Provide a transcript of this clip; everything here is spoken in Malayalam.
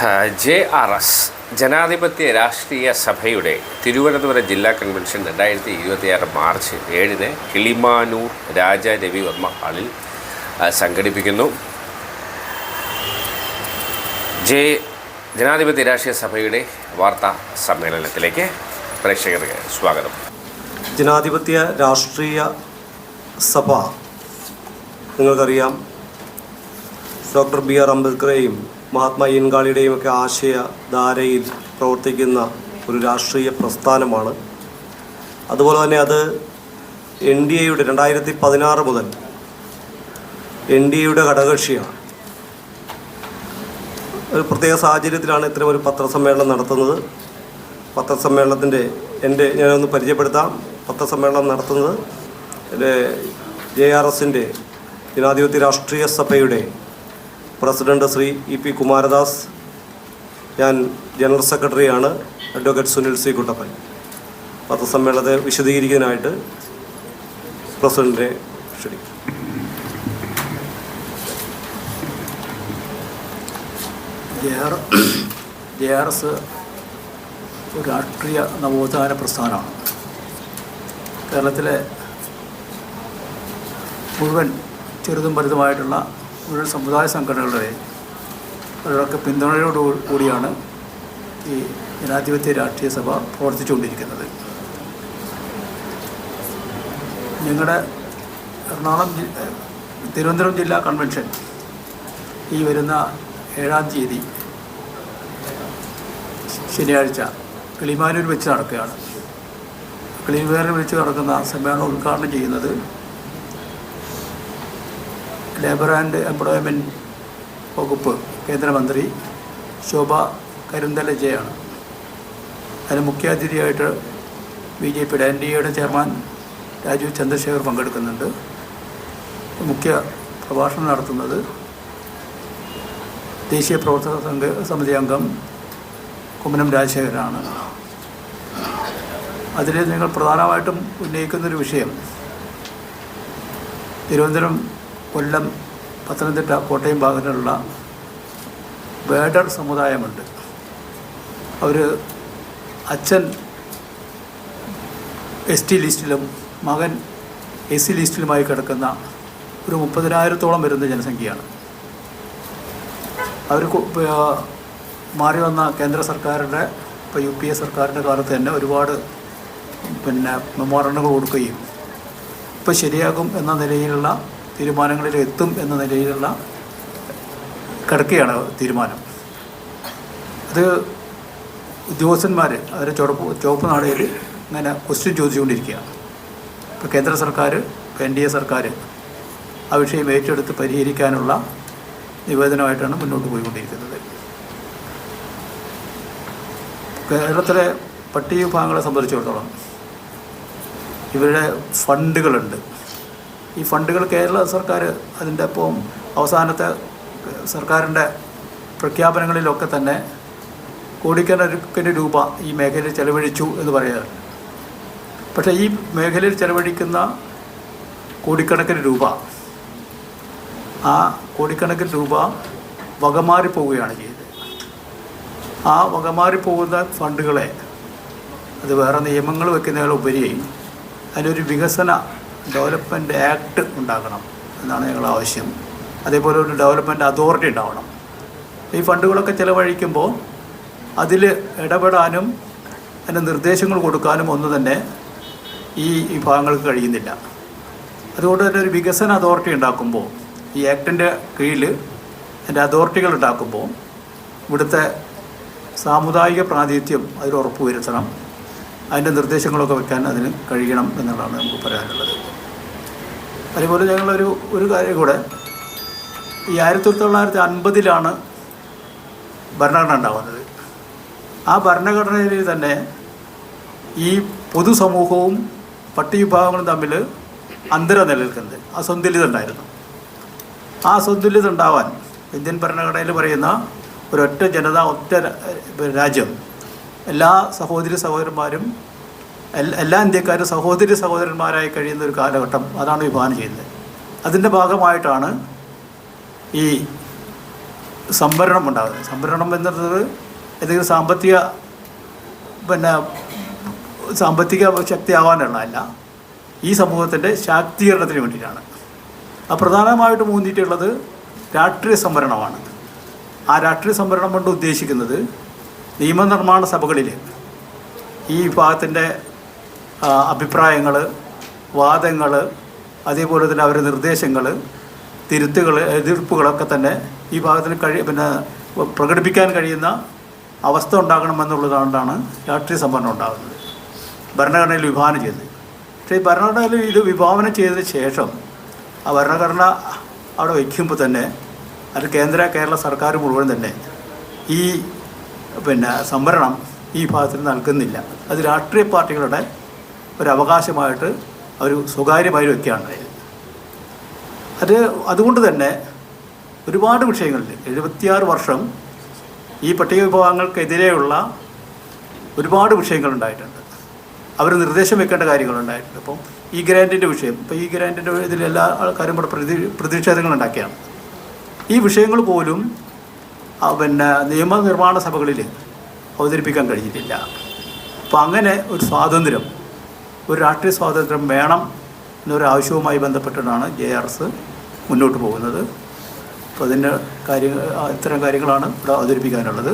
JRS ജനാധിപത്യ രാഷ്ട്രീയ സഭയുടെ തിരുവനന്തപുരം ജില്ലാ കൺവെൻഷൻ 2026 മാർച്ച് 7 കിളിമാനൂർ രാജ രവിവർമ്മ ഹാളിൽ സംഘടിപ്പിക്കുന്നു. ജനാധിപത്യ രാഷ്ട്രീയ സഭയുടെ വാർത്താ സമ്മേളനത്തിലേക്ക് പ്രേക്ഷകർക്ക് സ്വാഗതം. ജനാധിപത്യ രാഷ്ട്രീയ സഭ നിങ്ങൾക്കറിയാം, ഡോക്ടർ BR അംബേദ്കറേയും മഹാത്മാ അയ്യൻകാളിയുടെയും ഒക്കെ ആശയധാരയിൽ പ്രവർത്തിക്കുന്ന ഒരു രാഷ്ട്രീയ പ്രസ്ഥാനമാണ്. അതുപോലെ തന്നെ അത് NDAയുടെ 2016 മുതൽ NDAയുടെ ഘടകകക്ഷിയാണ്. ഒരു പ്രത്യേക സാഹചര്യത്തിലാണ് ഇത്തരം ഒരു പത്രസമ്മേളനം നടത്തുന്നത്. പത്രസമ്മേളനത്തിൻ്റെ ഞാനൊന്ന് പരിചയപ്പെടുത്താം. പത്രസമ്മേളനം നടത്തുന്നത് JRSൻ്റെ ജനാധിപത്യ രാഷ്ട്രീയ സഭയുടെ പ്രസിഡന്റ് ശ്രീ EP കുമാരദാസ്, ഞാൻ ജനറൽ സെക്രട്ടറിയാണ് അഡ്വക്കേറ്റ് സുനിൽ C കുട്ടപ്പൻ. പത്രസമ്മേളനത്തെ വിശദീകരിക്കാനായിട്ട് പ്രസിഡന്റിനെ ക്ഷണിക്കും. JRS ഒരു രാഷ്ട്രീയ നവോത്ഥാന പ്രസ്ഥാനമാണ്. കേരളത്തിലെ മുഴുവൻ ചെറുതും വലുതുമായിട്ടുള്ള മുഴുവൻ സമുദായ സംഘടനകളുടെ അവരൊക്കെ പിന്തുണയോടുകൂടിയാണ് ഈ ജനാധിപത്യ രാഷ്ട്രീയ സഭ പ്രവർത്തിച്ചുകൊണ്ടിരിക്കുന്നത്. ഞങ്ങളുടെ തിരുവനന്തപുരം ജില്ലാ കൺവെൻഷൻ ഈ വരുന്ന 7-ാം തീയതി ശനിയാഴ്ച കിളിമാനൂർ വെച്ച് നടക്കുകയാണ്. കിളിമാനൂർ വെച്ച് നടക്കുന്ന സമ്മേളനം ഉദ്ഘാടനം ചെയ്യുന്നത് ലേബർ ആൻഡ് എംപ്ലോയ്മെൻറ്റ് വകുപ്പ് കേന്ദ്രമന്ത്രി ശോഭ കരുന്തലജയാണ്. അതിന് മുഖ്യാതിഥിയായിട്ട് BJPയുടെ NDAയുടെ ചെയർമാൻ രാജീവ് ചന്ദ്രശേഖർ പങ്കെടുക്കുന്നുണ്ട്. മുഖ്യ പ്രഭാഷണം നടത്തുന്നത് ദേശീയ പ്രവർത്തക സമിതി അംഗം കുമ്മനം രാജശേഖരനാണ്. അതിൽ നിങ്ങൾ പ്രധാനമായിട്ടും ഉന്നയിക്കുന്നൊരു വിഷയം തിരുവനന്തപുരം, കൊല്ലം, പത്തനംതിട്ട, കോട്ടയം ഭാഗങ്ങളിലുള്ള വേഡർ സമുദായമുണ്ട്. അവർ അച്ഛൻ ST ലിസ്റ്റിലും മകൻ SC ലിസ്റ്റിലുമായി കിടക്കുന്ന ഒരു 30,000-ഓളം വരുന്ന ജനസംഖ്യയാണ്. അവർ മാറി വന്ന കേന്ദ്ര സർക്കാരിൻ്റെ ഇപ്പോൾ UPA സർക്കാരിൻ്റെ കാലത്ത് തന്നെ ഒരുപാട് മെമ്മോറണ്ടങ്ങൾ കൊടുക്കുകയും ഇപ്പോൾ ശരിയാകും എന്ന നിലയിലുള്ള തീരുമാനങ്ങളിൽ എത്തും എന്ന നിലയിലുള്ള കിടക്കുകയാണ് തീരുമാനം. അത് ഉദ്യോഗസ്ഥന്മാർ അവരെ ചുവപ്പ് നാടയിൽ ഇങ്ങനെ ക്വസ്റ്റ്യൻ ചോദിച്ചുകൊണ്ടിരിക്കുകയാണ്. ഇപ്പോൾ കേന്ദ്ര സർക്കാർ, NDA സർക്കാർ ആ വിഷയം ഏറ്റെടുത്ത് പരിഹരിക്കാനുള്ള നിവേദനമായിട്ടാണ് മുന്നോട്ട് പോയിക്കൊണ്ടിരിക്കുന്നത്. കേരളത്തിലെ പട്ടിക വിഭാഗങ്ങളെ സംബന്ധിച്ചിടത്തോളം ഇവരുടെ ഫണ്ടുകളുണ്ട്. ഈ ഫണ്ടുകൾ കേരള സർക്കാർ അതിൻ്റെ ഒപ്പം അവസാനത്തെ സർക്കാരിൻ്റെ പ്രഖ്യാപനങ്ങളിലൊക്കെ തന്നെ കോടിക്കണക്കിന് രൂപ ഈ മേഖലയിൽ ചെലവഴിച്ചു എന്ന് പറയാറ്. പക്ഷേ ഈ മേഖലയിൽ ചെലവഴിക്കുന്ന കോടിക്കണക്കിന് രൂപ, ആ കോടിക്കണക്കിന് രൂപ വകമാറിപ്പോവുകയാണ് ചെയ്തത്. ആ വകമാറിപ്പോകുന്ന ഫണ്ടുകളെ അത് വേറെ നിയമങ്ങൾ വയ്ക്കുന്നതിലുപരി അതിനൊരു ഡെവലപ്മെൻറ്റ് ആക്ട് ഉണ്ടാക്കണം എന്നാണ് ഞങ്ങളുടെ ആവശ്യം. അതേപോലെ ഒരു ഡെവലപ്മെൻറ്റ് അതോറിറ്റി ഉണ്ടാവണം. ഈ ഫണ്ടുകളൊക്കെ ചിലവഴിക്കുമ്പോൾ അതിൽ ഇടപെടാനും അതിൻ്റെ നിർദ്ദേശങ്ങൾ കൊടുക്കാനും ഒന്നും തന്നെ ഈ വിഭാഗങ്ങൾക്ക് കഴിയുന്നില്ല. അതുകൊണ്ട് തന്നെ ഒരു വികസന അതോറിറ്റി ഉണ്ടാക്കുമ്പോൾ, ഈ ആക്ടിൻ്റെ കീഴിൽ അതിൻ്റെ അതോറിറ്റികൾ ഉണ്ടാക്കുമ്പോൾ ഇവിടുത്തെ സാമുദായിക പ്രാതിനിധ്യം അതിൽ ഉറപ്പുവരുത്തണം. അതിൻ്റെ നിർദ്ദേശങ്ങളൊക്കെ വയ്ക്കാൻ അതിന് കഴിയണം എന്നുള്ളതാണ് നമുക്ക് പറയാനുള്ളത്. അതേപോലെ ഞങ്ങളൊരു കാര്യം കൂടെ, ഈ 1950 ഭരണഘടന ഉണ്ടാകുന്നത്. ആ ഭരണഘടനയിൽ തന്നെ ഈ പൊതുസമൂഹവും പട്ടികവിഭാഗങ്ങളും തമ്മിൽ അന്തരം നിലനിൽക്കുന്നത്, അസന്തുലിതം ഉണ്ടായിരുന്നു. ആ അസന്തുലിതം ഉണ്ടാവാൻ ഇന്ത്യൻ ഭരണഘടനയിൽ പറയുന്ന ഒരൊറ്റ ജനത, ഒറ്റ രാജ്യം, എല്ലാ സഹോദരന്മാരും എല്ലാ ഇന്ത്യക്കാരും സഹോദരന്മാരായി കഴിയുന്ന ഒരു കാലഘട്ടം, അതാണ് വിഭാവനം ചെയ്യുന്നത്. അതിൻ്റെ ഭാഗമായിട്ടാണ് ഈ സംവരണം ഉണ്ടാകുന്നത്. സംവരണം എന്നുള്ളത് ഏതെങ്കിലും സാമ്പത്തിക ശക്തിയാവാനുള്ളതല്ല, ഈ സമൂഹത്തിൻ്റെ ശാക്തീകരണത്തിന് വേണ്ടിയിട്ടാണ്. അത് പ്രധാനമായിട്ടും ഊന്നിയിട്ടുള്ളത് രാഷ്ട്രീയ സംവരണമാണ്. ആ രാഷ്ട്രീയ സംവരണം കൊണ്ട് ഉദ്ദേശിക്കുന്നത് നിയമനിർമ്മാണ സഭകളിൽ ഈ വിഭാഗത്തിൻ്റെ അഭിപ്രായങ്ങൾ, വാദങ്ങൾ, അതേപോലെ തന്നെ അവരുടെ നിർദ്ദേശങ്ങൾ, തിരുത്തുകൾ, എതിർപ്പുകളൊക്കെ തന്നെ ഈ ഭാഗത്തിന് പ്രകടിപ്പിക്കാൻ കഴിയുന്ന അവസ്ഥ ഉണ്ടാകണമെന്നുള്ളതുകൊണ്ടാണ് രാഷ്ട്രീയ സംവരണം ഉണ്ടാകുന്നത്, ഭരണഘടനയിൽ വിഭാവനം ചെയ്തത്. പക്ഷേ ഈ ഭരണഘടനയിൽ ഇത് വിഭാവനം ചെയ്തതിന് ശേഷം ആ ഭരണഘടന അവിടെ വയ്ക്കുമ്പോൾ തന്നെ അത് കേരള സർക്കാർ മുഴുവൻ തന്നെ ഈ സംവരണം ഈ ഭാഗത്തിന് നൽകുന്നില്ല. അത് രാഷ്ട്രീയ പാർട്ടികളുടെ ഒരു അവകാശമായിട്ട് അവർ സ്വകാര്യമായി വയ്ക്കുകയാണ്. അതുകൊണ്ട് തന്നെ ഒരുപാട് വിഷയങ്ങളിൽ 76 വർഷം ഈ പട്ടിക വിഭാഗങ്ങൾക്കെതിരെയുള്ള ഒരുപാട് വിഷയങ്ങളുണ്ടായിട്ടുണ്ട്. അവർ നിർദ്ദേശം വെക്കേണ്ട കാര്യങ്ങളുണ്ടായിട്ടുണ്ട്. ഇപ്പം ഈ ഗ്രാൻറ്റിൻ്റെ വിഷയം, ഇപ്പോൾ ഈ ഗ്രാൻറ്റിൻ്റെ ഇതിലെല്ലാ ആൾക്കാരും ഇവിടെ പ്രതിഷേധങ്ങളുണ്ടാക്കിയാണ്. ഈ വിഷയങ്ങൾ പോലും നിയമനിർമ്മാണ സഭകളിൽ അവതരിപ്പിക്കാൻ കഴിഞ്ഞിട്ടില്ല. അപ്പോൾ അങ്ങനെ ഒരു സ്വാതന്ത്ര്യം, ഒരു രാഷ്ട്രീയ സ്വാതന്ത്ര്യം വേണം എന്നൊരു ആവശ്യവുമായി ബന്ധപ്പെട്ടിട്ടാണ് JRS മുന്നോട്ട് പോകുന്നത്. അപ്പോൾ അതിൻ്റെ ഇത്തരം കാര്യങ്ങളാണ് ഇവിടെ അവതരിപ്പിക്കാനുള്ളത്.